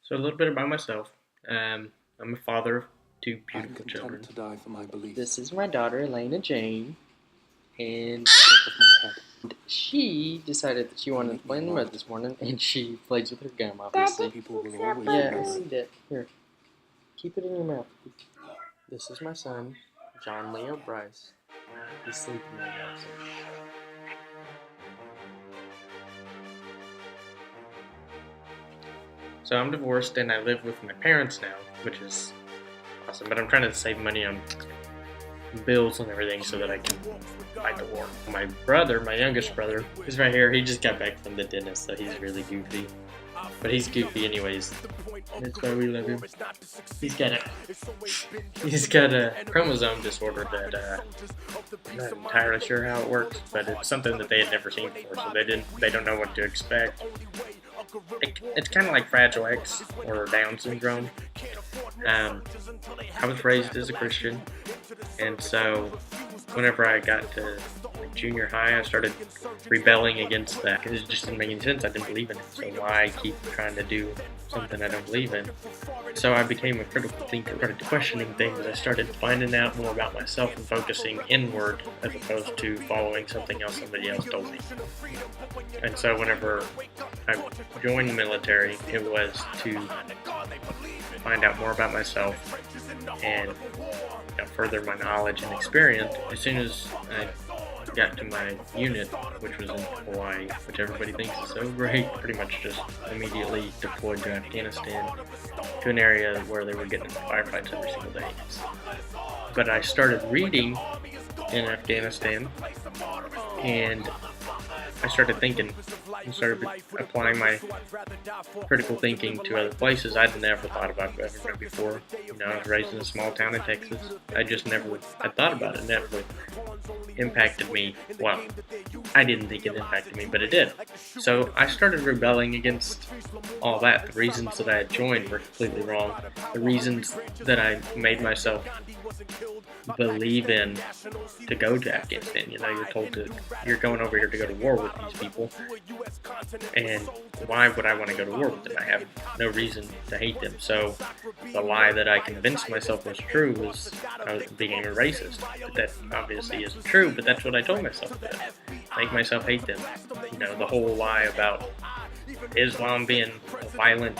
So a little bit about myself. I'm a father of two I'm beautiful content children. to die for my beliefs. This is my daughter, Elena Jane, and Think of my head. she decided that she wanted to play in the mud this morning, and she plays with her gum, obviously. People will always Yeah, I remember. see that. Here, keep it in your mouth. This is my son, John Leo Bryce. He's sleeping right now, so. So I'm divorced and I live with my parents now, which is awesome. But I'm trying to save money on bills and everything so that I can fight the war. My brother, my youngest brother, is right here. He just got back from the dentist, so he's really goofy. But he's goofy anyways. That's why we love him. He's got a chromosome disorder that I'm not entirely sure how it works, but it's something that they had never seen before, so they don't know what to expect. It's kind of like Fragile X or Down syndrome. I was raised as a Christian, and so whenever I got to junior high, I started rebelling against that because it just didn't make any sense. I didn't believe in it, so why keep trying to do something I don't believe in? So I became a critical thinker, started questioning things. I started finding out more about myself and focusing inward as opposed to following something else somebody else told me. And so whenever I joined the military, it was to find out more about myself and further my knowledge and experience. As soon as I got to my unit, which was in Hawaii, which everybody thinks is so great, pretty much just immediately deployed to Afghanistan, to an area where they were getting into firefights every single day. But I started reading in Afghanistan, and I started thinking and started applying my critical thinking to other places I'd never thought about ever before. I was raised in a small town in Texas. I just never had thought about it. It never impacted me. Well, I didn't think it impacted me, but it did. So I started rebelling against all that. The reasons that I had joined were completely wrong. The reasons that I made myself believe in to go to Afghanistan. You're told you're going over here to go to war with these people, and why would I want to go to war with them? I have no reason to hate them. So the lie that I convinced myself was true was I became a racist. But that obviously isn't true, but that's what I told myself to make myself hate them. The whole lie about Islam being a violent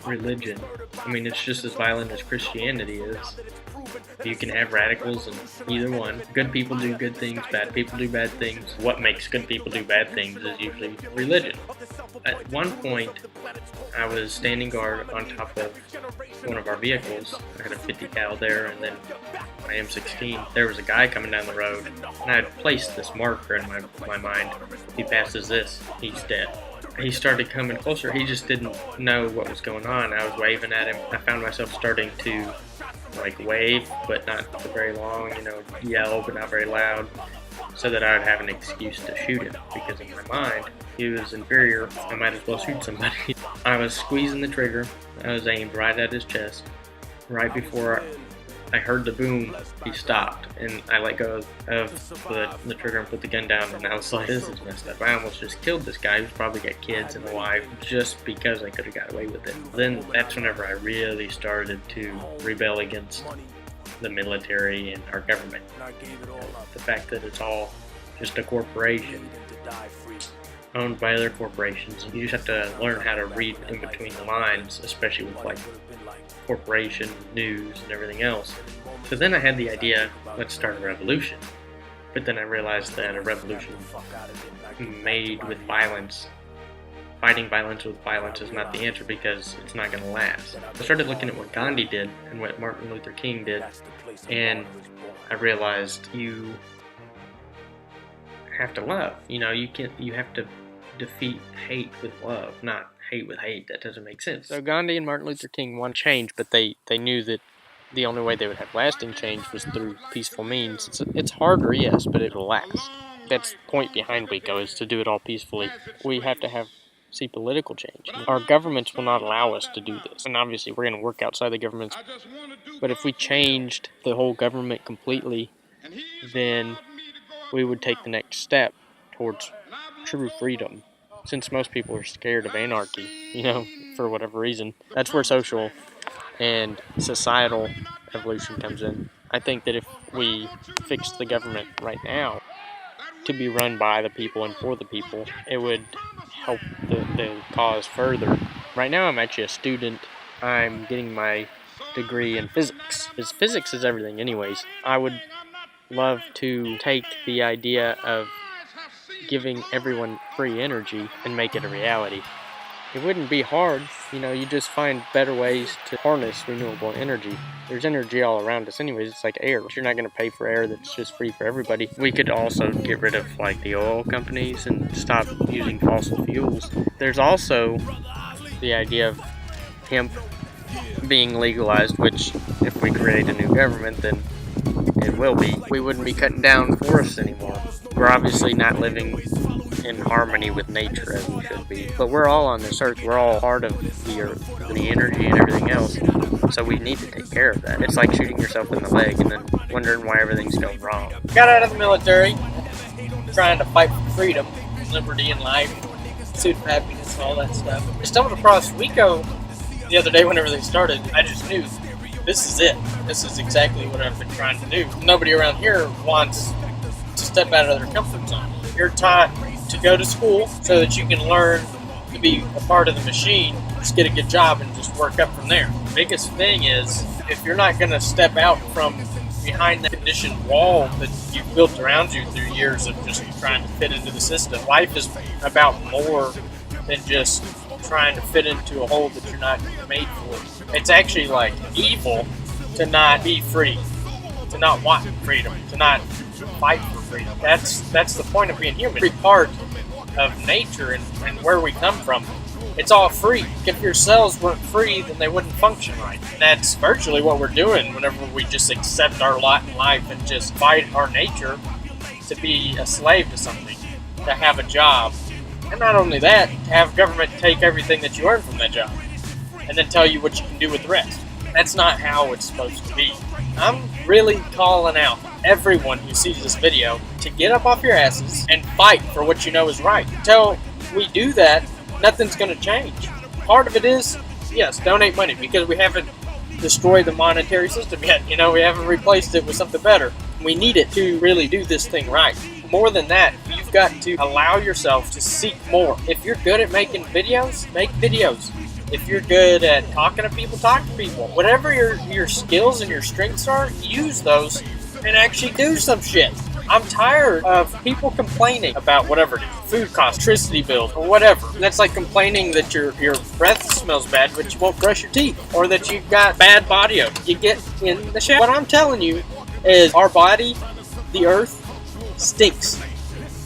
religion. I mean, it's just as violent as Christianity is. You can have radicals in either one. Good people do good things, bad people do bad things. What makes good people do bad things is usually religion. At one point, I was standing guard on top of one of our vehicles. I had a 50 cal there, and then my M16. There was a guy coming down the road, and I had placed this marker in my mind. He passes this, he's dead. He started coming closer. He just didn't know what was going on. I was waving at him. I found myself starting to wave, but not for very long, yell, but not very loud, so that I would have an excuse to shoot him, because in my mind, he was inferior. I might as well shoot somebody. I was squeezing the trigger. I was aimed right at his chest. Right before I heard the boom, he stopped, and I let go of the trigger and put the gun down, and I was like, this is messed up. I almost just killed this guy who's probably got kids and a wife just because I could have got away with it. Then that's whenever I really started to rebel against the military and our government. The fact that it's all just a corporation owned by other corporations. You just have to learn how to read in between the lines, especially with corporation news and everything else. So then I had the idea, let's start a revolution. But then I realized that a revolution made with violence, fighting violence with violence, is not the answer, because it's not going to last. I started looking at what Gandhi did and what Martin Luther King did, and I realized you have to love. You have to defeat hate with love, not hate with hate. That doesn't make sense. So Gandhi and Martin Luther King want change, but they knew that the only way they would have lasting change was through peaceful means. It's harder, yes, but it'll last. That's the point behind WeCO, is to do it all peacefully. We have to see political change. Our governments will not allow us to do this, and obviously we're going to work outside the governments. But if we changed the whole government completely, then we would take the next step towards true freedom. Since most people are scared of anarchy, for whatever reason. That's where social and societal evolution comes in. I think that if we fix the government right now to be run by the people and for the people, it would help the cause further. Right now I'm actually a student. I'm getting my degree in physics, because physics is everything anyways. I would love to take the idea of giving everyone free energy and make it a reality. It wouldn't be hard, you just find better ways to harness renewable energy. There's energy all around us anyways, it's like air. You're not going to pay for air that's just free for everybody. We could also get rid of the oil companies and stop using fossil fuels. There's also the idea of hemp being legalized, which if we create a new government, then it will be. We wouldn't be cutting down forests anymore. We're obviously not living in harmony with nature as we should be. But we're all on this earth. We're all part of the earth, the energy and everything else. So we need to take care of that. It's like shooting yourself in the leg and then wondering why everything's going wrong. Got out of the military, trying to fight for freedom, liberty, and life, pursuit of happiness, and all that stuff. I stumbled across WeCO the other day whenever they started. I just knew this is it. This is exactly what I've been trying to do. Nobody around here wants to step out of their comfort zone. You're taught to go to school so that you can learn to be a part of the machine, just get a good job and just work up from there. The biggest thing is, if you're not going to step out from behind the conditioned wall that you've built around you through years of just trying to fit into the system, life is about more than just trying to fit into a hole that you're not made for. It's actually evil to not be free, to not want freedom, to not fight for freedom. That's the point of being human. Every part of nature and where we come from, it's all free. If your cells weren't free, then they wouldn't function right. And that's virtually what we're doing whenever we just accept our lot in life and just fight our nature to be a slave to something, to have a job. And not only that, to have government take everything that you earn from that job and then tell you what you can do with the rest. That's not how it's supposed to be. I'm really calling out everyone who sees this video to get up off your asses and fight for what you know is right. Until we do that, nothing's going to change. Part of it is, yes, donate money, because we haven't destroyed the monetary system yet. We haven't replaced it with something better. We need it to really do this thing right. More than that, you've got to allow yourself to seek more. If you're good at making videos, make videos. If you're good at talking to people, talk to people. Whatever your skills and your strengths are, use those and actually do some shit. I'm tired of people complaining about whatever it is, food costs, electricity bills, or whatever. That's like complaining that your breath smells bad, but you won't brush your teeth, or that you've got bad body odor. You get in the shower. What I'm telling you is our body, the earth, stinks.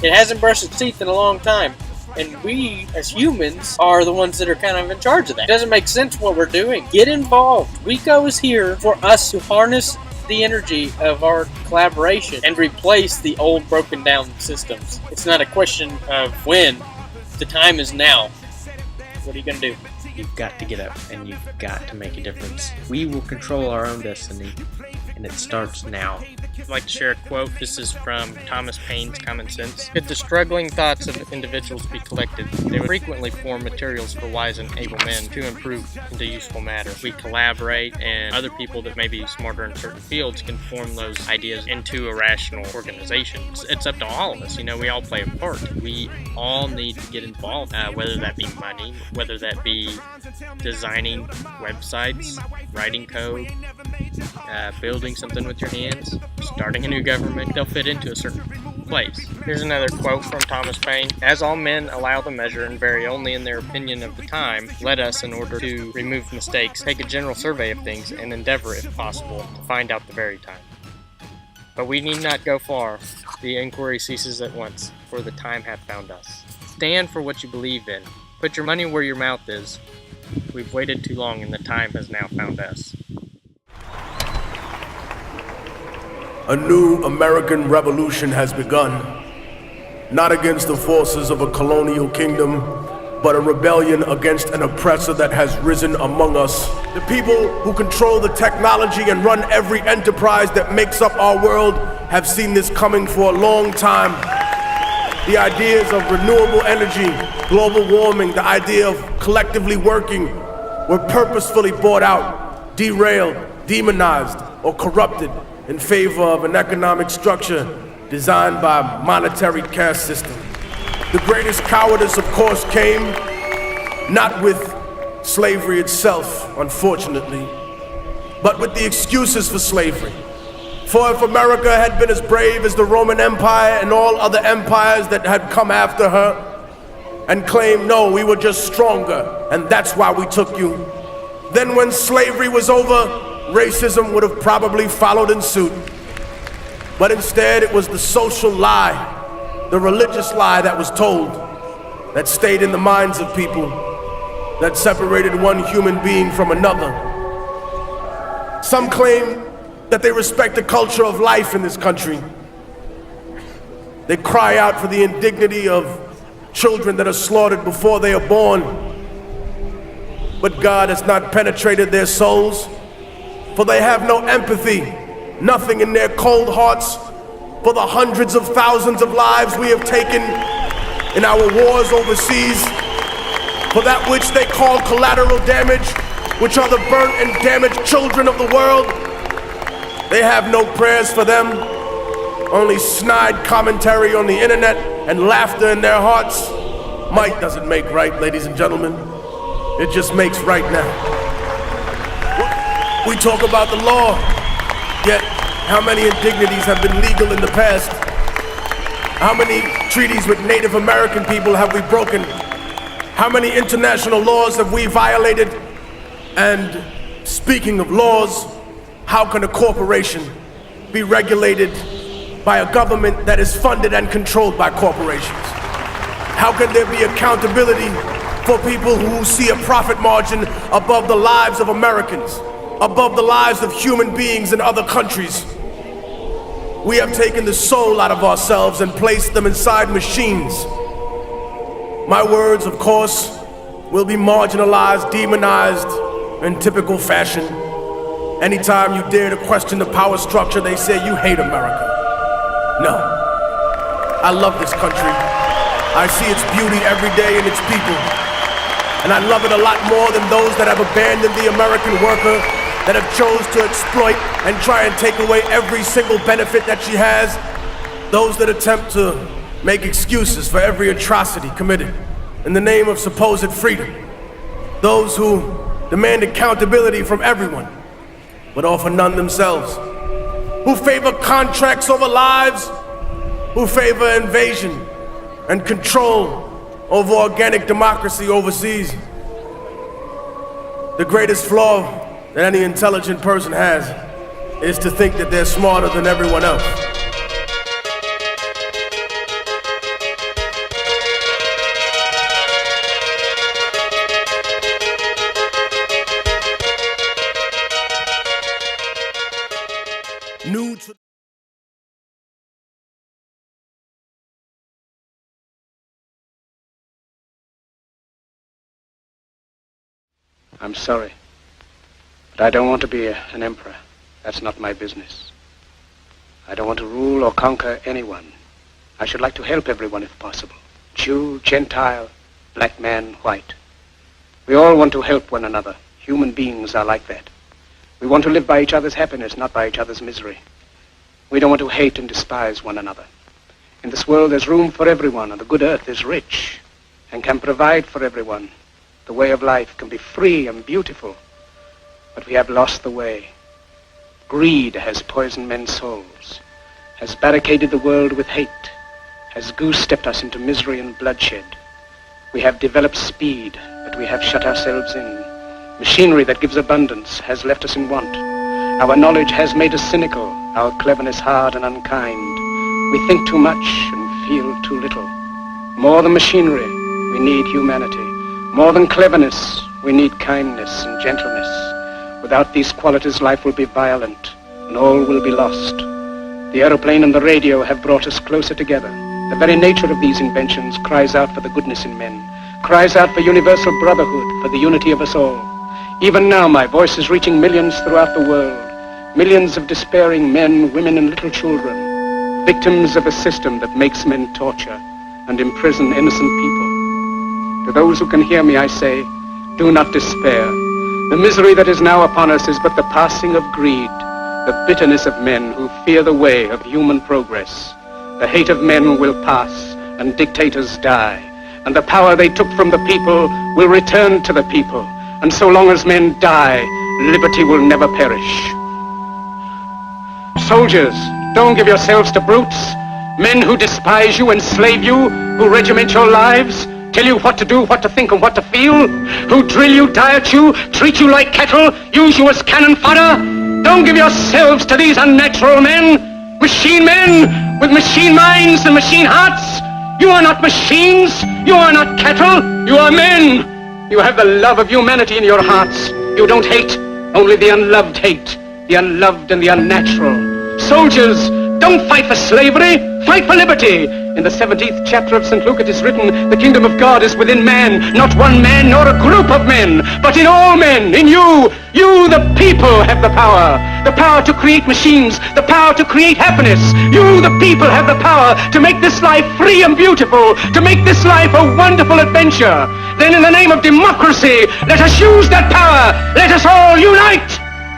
It hasn't brushed its teeth in a long time. And we, as humans, are the ones that are kind of in charge of that. It doesn't make sense what we're doing. Get involved. WeCO is here for us to harness the energy of our collaboration and replace the old broken down systems. It's not a question of when. The time is now. What are you going to do? You've got to get up and you've got to make a difference. We will control our own destiny, and it starts now. I'd like to share a quote. This is from Thomas Paine's Common Sense. Could the struggling thoughts of individuals be collected, they would frequently form materials for wise and able men to improve into useful matter. We collaborate, and other people that may be smarter in certain fields can form those ideas into a rational organization. It's up to all of us. We all play a part. We all need to get involved, whether that be money, whether that be designing websites, writing code, building something with your hands, starting a new government. They'll fit into a certain place. Here's another quote from Thomas Paine. As all men allow the measure and vary only in their opinion of the time, let us, in order to remove mistakes, take a general survey of things and endeavor, if possible, to find out the very time. But we need not go far. The inquiry ceases at once, for the time hath found us. Stand for what you believe in. Put your money where your mouth is. We've waited too long, and the time has now found us. A new American revolution has begun, not against the forces of a colonial kingdom, but a rebellion against an oppressor that has risen among us. The people who control the technology and run every enterprise that makes up our world have seen this coming for a long time. The ideas of renewable energy, global warming, the idea of collectively working were purposefully bought out, derailed, demonized, or corrupted in favor of an economic structure designed by a monetary caste system. The greatest cowardice, of course, came not with slavery itself, unfortunately, but with the excuses for slavery. For if America had been as brave as the Roman Empire and all other empires that had come after her, and claimed, no, we were just stronger, and that's why we took you, then when slavery was over, racism would have probably followed in suit. But instead, it was the social lie, the religious lie that was told, that stayed in the minds of people, that separated one human being from another. Some claim that they respect the culture of life in this country. They cry out for the indignity of children that are slaughtered before they are born. But God has not penetrated their souls, for they have no empathy, nothing in their cold hearts for the hundreds of thousands of lives we have taken in our wars overseas, for that which they call collateral damage, which are the burnt and damaged children of the world. They have no prayers for them, only snide commentary on the internet and laughter in their hearts. Might doesn't make right, ladies and gentlemen. It just makes right now. We talk about the law, yet how many indignities have been legal in the past? How many treaties with Native American people have we broken? How many international laws have we violated? And speaking of laws, how can a corporation be regulated by a government that is funded and controlled by corporations? How can there be accountability for people who see a profit margin above the lives of Americans, above the lives of human beings in other countries? We have taken the soul out of ourselves and placed them inside machines. My words, of course, will be marginalized, demonized in typical fashion. Anytime you dare to question the power structure, they say you hate America. No, I love this country. I see its beauty every day in its people. And I love it a lot more than those that have abandoned the American worker, that have chose to exploit and try and take away every single benefit that she has. Those that attempt to make excuses for every atrocity committed in the name of supposed freedom. Those who demand accountability from everyone, but offer none themselves. Who favor contracts over lives, who favor invasion and control over organic democracy overseas. The greatest flaw that any intelligent person has is to think that they're smarter than everyone else. New to I'm sorry, but I don't want to be an emperor. That's not my business. I don't want to rule or conquer anyone. I should like to help everyone if possible. Jew, Gentile, black man, white. We all want to help one another. Human beings are like that. We want to live by each other's happiness, not by each other's misery. We don't want to hate and despise one another. In this world there's room for everyone, and the good earth is rich and can provide for everyone. The way of life can be free and beautiful, but we have lost the way. Greed has poisoned men's souls, has barricaded the world with hate, has goose-stepped us into misery and bloodshed. We have developed speed, but we have shut ourselves in. Machinery that gives abundance has left us in want. Our knowledge has made us cynical, our cleverness hard and unkind. We think too much and feel too little. More than machinery, we need humanity. More than cleverness, we need kindness and gentleness. Without these qualities, life will be violent, and all will be lost. The aeroplane and the radio have brought us closer together. The very nature of these inventions cries out for the goodness in men, cries out for universal brotherhood, for the unity of us all. Even now, my voice is reaching millions throughout the world, millions of despairing men, women, and little children, victims of a system that makes men torture, and imprison innocent people. To those who can hear me, I say, do not despair. The misery that is now upon us is but the passing of greed, the bitterness of men who fear the way of human progress. The hate of men will pass, and dictators die, and the power they took from the people will return to the people. And so long as men die, liberty will never perish. Soldiers, don't give yourselves to brutes, men who despise you, enslave you, who regiment your lives, tell you what to do, what to think, and what to feel, who drill you, diet you, treat you like cattle, use you as cannon fodder. Don't give yourselves to these unnatural men with machine minds and machine hearts. You are not machines, you are not cattle, you are men. You have the love of humanity in your hearts. You don't hate, only the unloved hate, the unloved and the unnatural. Soldiers, don't fight for slavery, fight for liberty. In the 17th chapter of St. Luke it is written, the kingdom of God is within man, not one man nor a group of men, but in all men, in you. You, the people, have the power to create machines, the power to create happiness. You, the people, have the power to make this life free and beautiful, to make this life a wonderful adventure. Then in the name of democracy, let us use that power. Let us all unite.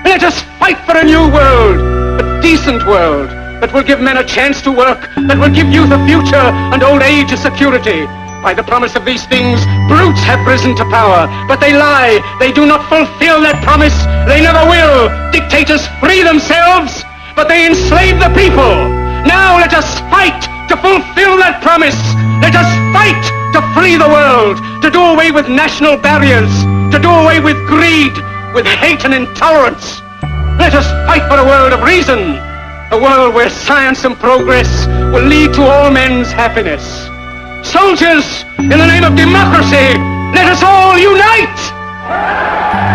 Let us fight for a new world, a decent world, that will give men a chance to work, that will give youth a future and old age a security. By the promise of these things, brutes have risen to power, but they lie. They do not fulfill that promise. They never will. Dictators free themselves, but they enslave the people. Now let us fight to fulfill that promise. Let us fight to free the world, to do away with national barriers, to do away with greed, with hate and intolerance. Let us fight for a world of reason, a world where science and progress will lead to all men's happiness. Soldiers, in the name of democracy, let us all unite!